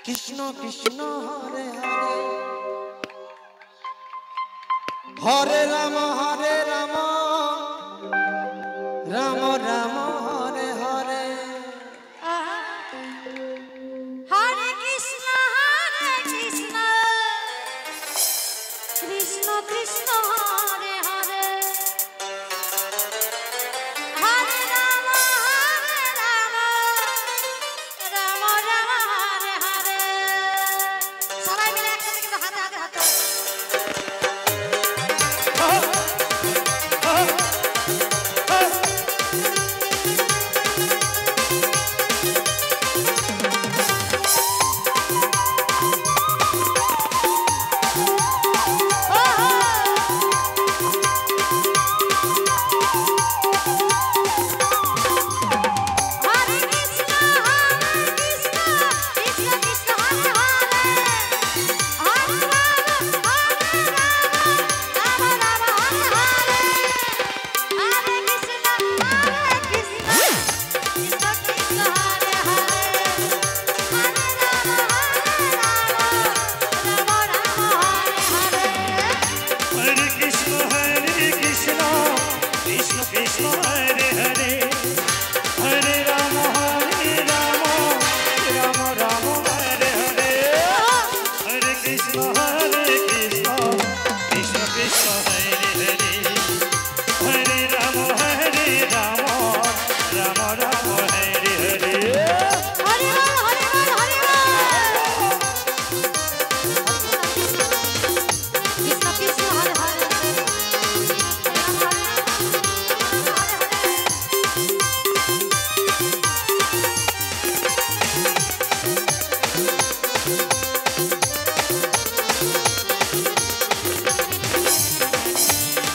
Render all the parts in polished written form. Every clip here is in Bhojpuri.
কৃষ্ণ কৃষ্ণ হরে হরে হরে রাম রাম রাম হরে হরে হরে কৃষ্ণ কৃষ্ণ কৃষ্ণ হরে হরে হরে রাম রাম রাম হরে হরে সবাই মিলে একসাথে কিন্তু হাতে হাতে হাতে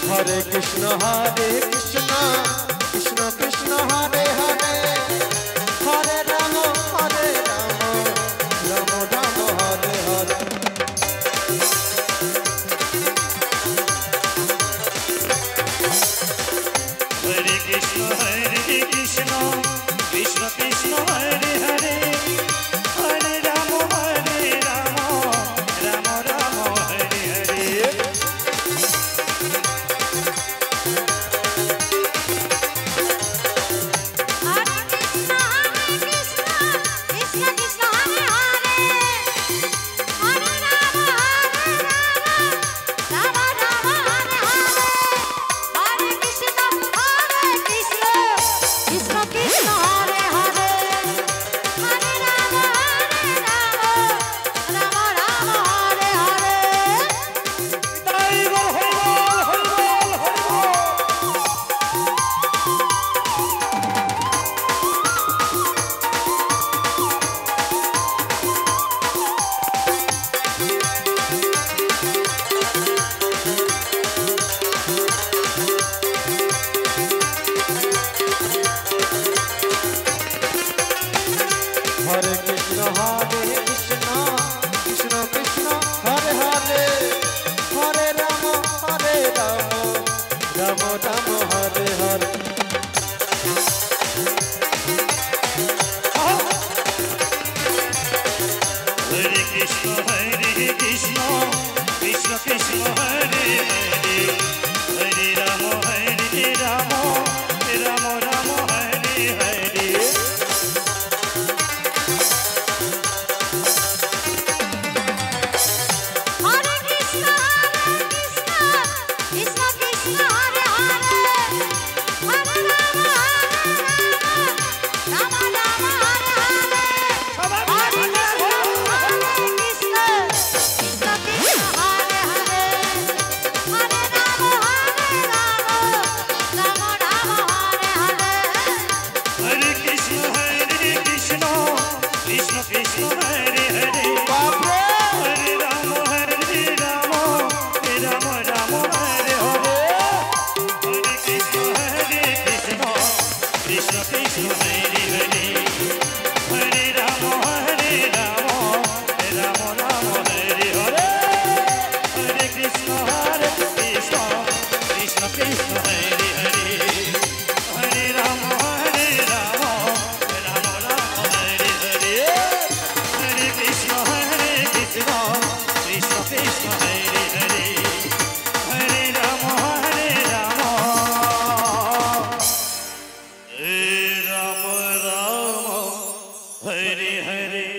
हरे कृष्ण कृष्ण कृष्ण हरे हरे हरे राम राम राम हरे हरे हरे कृष्ण कृष्ण कृष्ण हरे हरे हरे राम राम राम हरे हरे हरे कृष्ण कृष्ण कृष्ण हरे हरे हरे राम राम राम हरे हरे हरे कृष्ण कृष्ण कृष्ण हरे हरे हरे राम राम राम हरे हरे कृष्ण कृष्ण हरे हरे हरे राम राम राम हरे हरे